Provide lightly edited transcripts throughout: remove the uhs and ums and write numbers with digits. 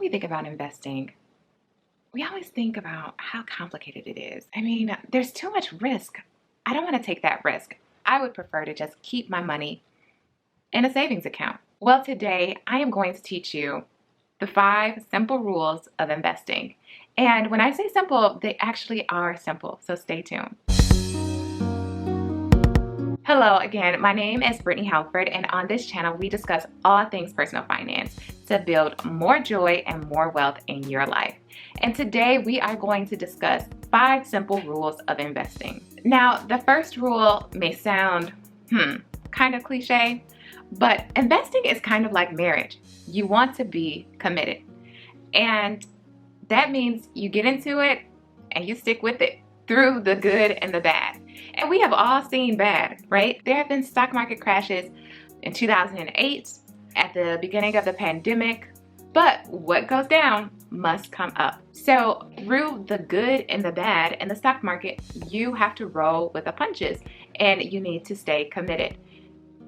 we think about investing, we always think about how complicated it is. I mean, there's too much risk. I don't want to take that risk. I would prefer to just keep my money in a savings account. Well, today I am going to teach you the 5 simple rules of investing. And when I say simple, they actually are simple, so stay tuned. Hello again, my name is Brittany Halford, and on this channel we discuss all things personal finance to build more joy and more wealth in your life. And today we are going to discuss 5 simple rules of investing. Now, the first rule may sound kind of cliche, but investing is kind of like marriage. You want to be committed, and that means you get into it and you stick with it through the good and the bad. And we have all seen bad, right? There have been stock market crashes in 2008, at the beginning of the pandemic, but what goes down must come up. So through the good and the bad in the stock market, you have to roll with the punches and you need to stay committed.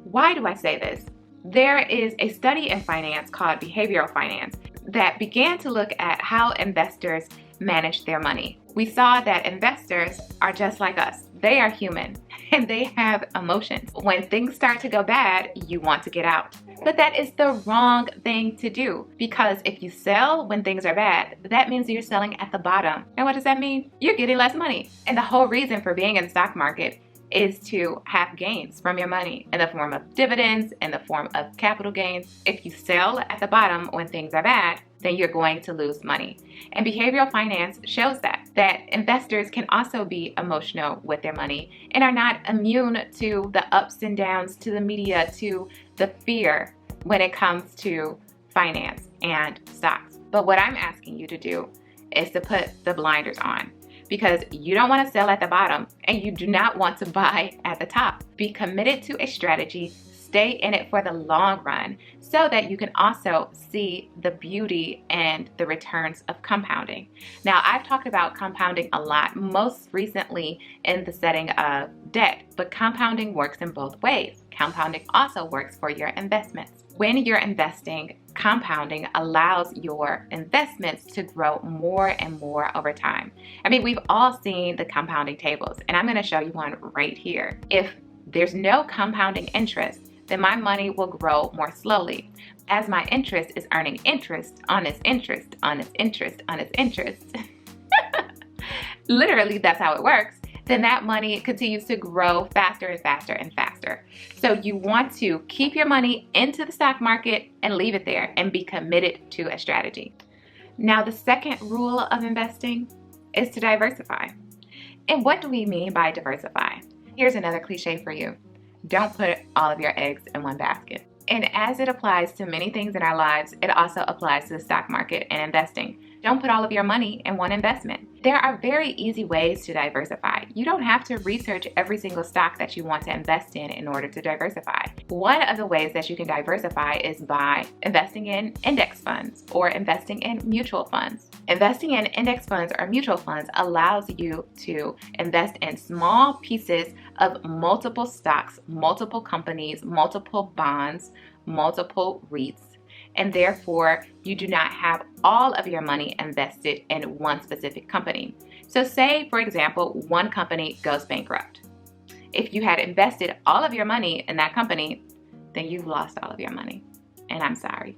Why do I say this? There is a study in finance called behavioral finance that began to look at how investors manage their money. We saw that investors are just like us. They are human and they have emotions. When things start to go bad, you want to get out. But that is the wrong thing to do, because if you sell when things are bad, that means you're selling at the bottom. And what does that mean? You're getting less money. And the whole reason for being in the stock market is to have gains from your money in the form of dividends, in the form of capital gains. If you sell at the bottom when things are bad, then you're going to lose money. And behavioral finance shows that investors can also be emotional with their money and are not immune to the ups and downs, to the media, to the fear when it comes to finance and stocks. But what I'm asking you to do is to put the blinders on, because you don't want to sell at the bottom and you do not want to buy at the top. Be committed to a strategy, stay in it for the long run, so that you can also see the beauty and the returns of compounding. Now, I've talked about compounding a lot, most recently in the setting of debt, but compounding works in both ways. Compounding also works for your investments. When you're investing, compounding allows your investments to grow more and more over time. I mean, we've all seen the compounding tables, and I'm going to show you one right here. If there's no compounding interest, then my money will grow more slowly, as my interest is earning interest on its interest on its interest on its interest. Literally, that's how it works. Then that money continues to grow faster and faster and faster. So you want to keep your money into the stock market and leave it there and be committed to a strategy. Now, the second rule of investing is to diversify. And what do we mean by diversify? Here's another cliche for you. Don't put all of your eggs in one basket. And as it applies to many things in our lives, it also applies to the stock market and investing. Don't put all of your money in one investment. There are very easy ways to diversify. You don't have to research every single stock that you want to invest in order to diversify. One of the ways that you can diversify is by investing in index funds or investing in mutual funds. Investing in index funds or mutual funds allows you to invest in small pieces of multiple stocks, multiple companies, multiple bonds, multiple REITs. And therefore, you do not have all of your money invested in one specific company. So say, for example, one company goes bankrupt. If you had invested all of your money in that company, then you've lost all of your money. And I'm sorry.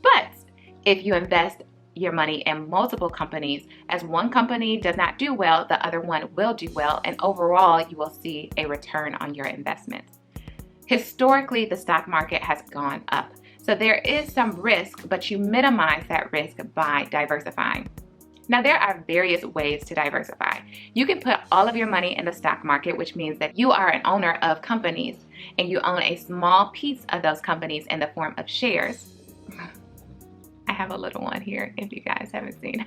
But if you invest your money in multiple companies, as one company does not do well, the other one will do well. And overall, you will see a return on your investment. Historically, the stock market has gone up. So there is some risk, but you minimize that risk by diversifying. Now, there are various ways to diversify. You can put all of your money in the stock market, which means that you are an owner of companies and you own a small piece of those companies in the form of shares. I have a little one here if you guys haven't seen.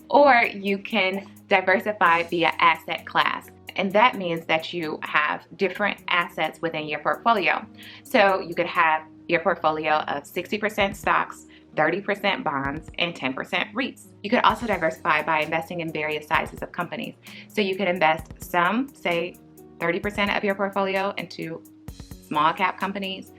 Or you can diversify via asset class. And that means that you have different assets within your portfolio. So you could have your portfolio of 60% stocks, 30% bonds, and 10% REITs. You could also diversify by investing in various sizes of companies. So you could invest some, say 30% of your portfolio into small cap companies,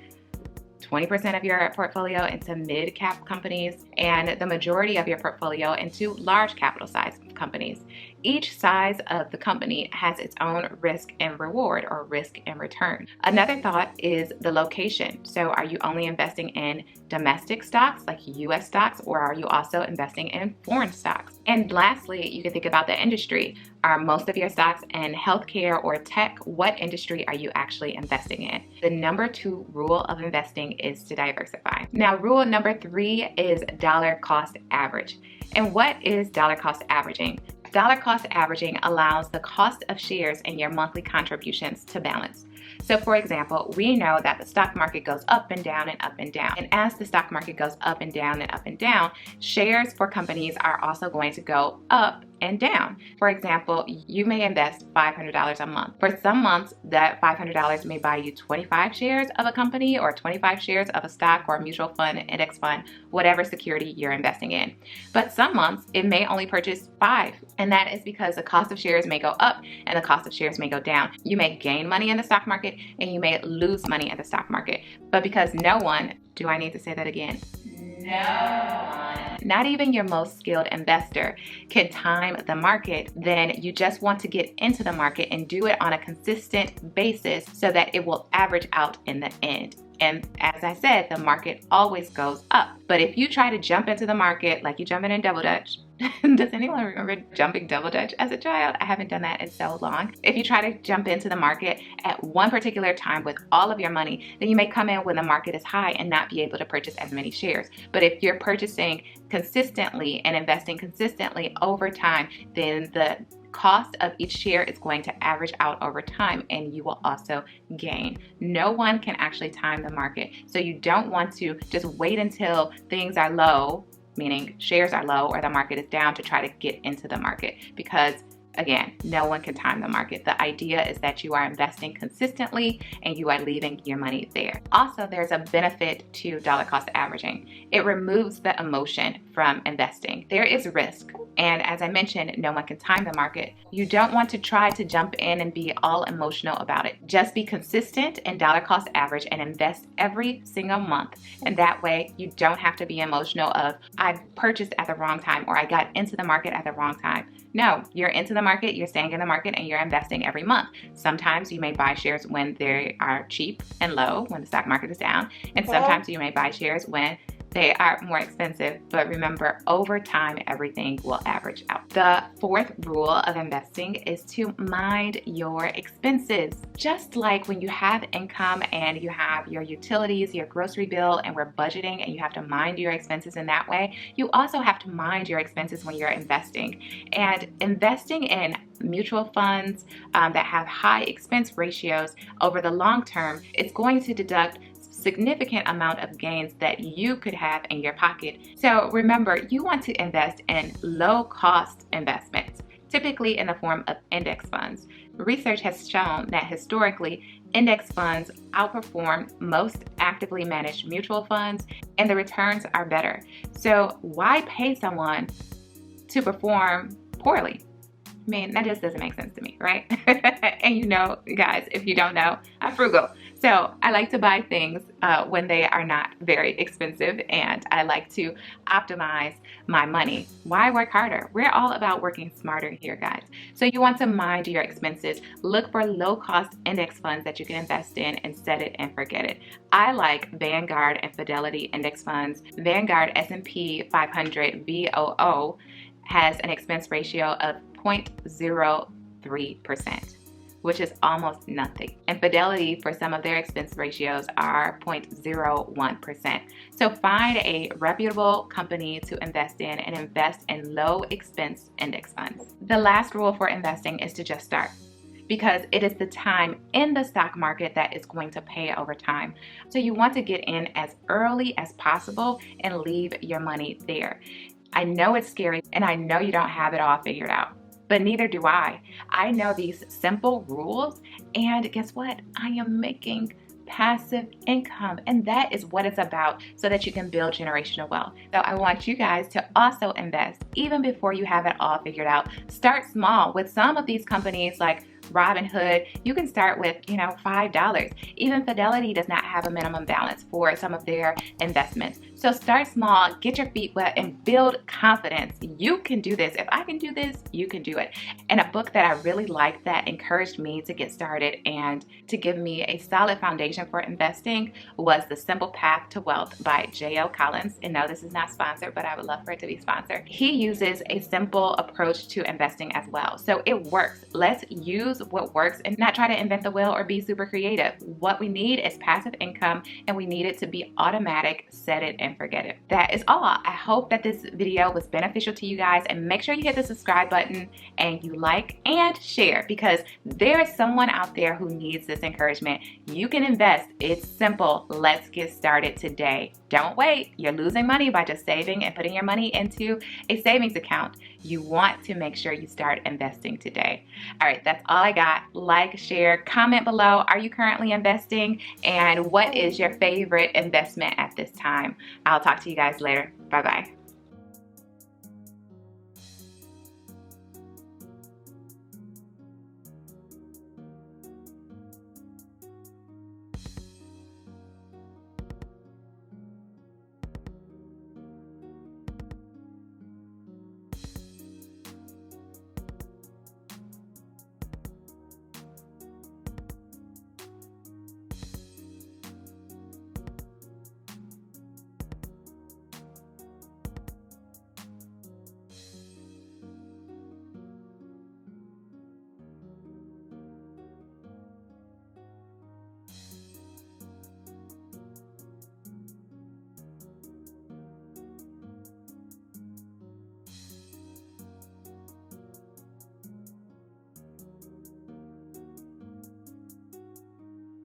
20% of your portfolio into mid-cap companies, and the majority of your portfolio into large capital size companies. Each size of the company has its own risk and reward, or risk and return. Another thought is the location. So are you only investing in domestic stocks like US stocks, or are you also investing in foreign stocks? And lastly, you can think about the industry. Are most of your stocks in healthcare or tech? What industry are you actually investing in? The number 2 rule of investing is to diversify. Now, rule number 3 is dollar cost average. And what is dollar cost averaging? Dollar cost averaging allows the cost of shares and your monthly contributions to balance. So for example, we know that the stock market goes up and down and up and down. And as the stock market goes up and down and up and down, shares for companies are also going to go up and down. For example, you may invest $500 a month. For some months, that $500 may buy you 25 shares of a company, or 25 shares of a stock or a mutual fund, index fund, whatever security you're investing in. But some months, it may only purchase 5. And that is because the cost of shares may go up and the cost of shares may go down. You may gain money in the stock market and you may lose money in the stock market. But because no one, do I need to say that again? No one, not even your most skilled investor, can time the market, then you just want to get into the market and do it on a consistent basis so that it will average out in the end. And as I said, the market always goes up. But if you try to jump into the market like you jumping in double dutch, does anyone remember jumping double dutch as a child? I haven't done that in so long. If you try to jump into the market at one particular time with all of your money, then you may come in when the market is high and not be able to purchase as many shares. But if you're purchasing consistently and investing consistently over time, then the cost of each share is going to average out over time, and you will also gain. No one can actually time the market. So you don't want to just wait until things are low, meaning shares are low or the market is down, to try to get into the market, because again, no one can time the market. The idea is that you are investing consistently and you are leaving your money there. Also, there's a benefit to dollar cost averaging. It removes the emotion from investing. There is risk. And as I mentioned, no one can time the market. You don't want to try to jump in and be all emotional about it. Just be consistent and dollar cost average and invest every single month. And that way you don't have to be emotional of, I purchased at the wrong time, or I got into the market at the wrong time. No, you're into the market, you're staying in the market, and you're investing every month. Sometimes you may buy shares when they are cheap and low, when the stock market is down. And sometimes you may buy shares when they are more expensive, but remember, over time, everything will average out. The 4th rule of investing is to mind your expenses. Just like when you have income and you have your utilities, your grocery bill, and we're budgeting, and you have to mind your expenses in that way, you also have to mind your expenses when you're investing. And investing in mutual funds that have high expense ratios over the long term, it's going to deduct significant amount of gains that you could have in your pocket. So remember, you want to invest in low cost investments, typically in the form of index funds. Research has shown that historically, index funds outperform most actively managed mutual funds, and the returns are better. So why pay someone to perform poorly? I mean, that just doesn't make sense to me, right? And you know, guys, if you don't know, I'm frugal. So I like to buy things when they are not very expensive, and I like to optimize my money. Why work harder? We're all about working smarter here, guys. So you want to mind your expenses. Look for low-cost index funds that you can invest in and set it and forget it. I like Vanguard and Fidelity index funds. Vanguard S&P 500 VOO has an expense ratio of 0.03%, which is almost nothing. And Fidelity, for some of their expense ratios, are 0.01%. So find a reputable company to invest in and invest in low expense index funds. The last rule for investing is to just start, because it is the time in the stock market that is going to pay over time. So you want to get in as early as possible and leave your money there. I know it's scary, and I know you don't have it all figured out, but neither do I. I know these simple rules, and guess what? I am making passive income, and that is what it's about, so that you can build generational wealth. So I want you guys to also invest even before you have it all figured out. Start small with some of these companies like Robinhood, you can start with, $5. Even Fidelity does not have a minimum balance for some of their investments. So start small, get your feet wet, and build confidence. You can do this. If I can do this, you can do it. And a book that I really liked that encouraged me to get started and to give me a solid foundation for investing was The Simple Path to Wealth by J.L. Collins. And no, this is not sponsored, but I would love for it to be sponsored. He uses a simple approach to investing as well. So it works. Let's use what works and not try to invent the wheel or be super creative. What we need is passive income, and we need it to be automatic. Set it and forget it. That is all. I hope that this video was beneficial to you guys, and make sure you hit the subscribe button and you like and share, because there is someone out there who needs this encouragement. You can invest. It's simple. Let's get started today. Don't wait. You're losing money by just saving and putting your money into a savings account. You want to make sure you start investing today. All right, that's all I got. Like, share, comment below. Are you currently investing? And what is your favorite investment at this time? I'll talk to you guys later. Bye-bye.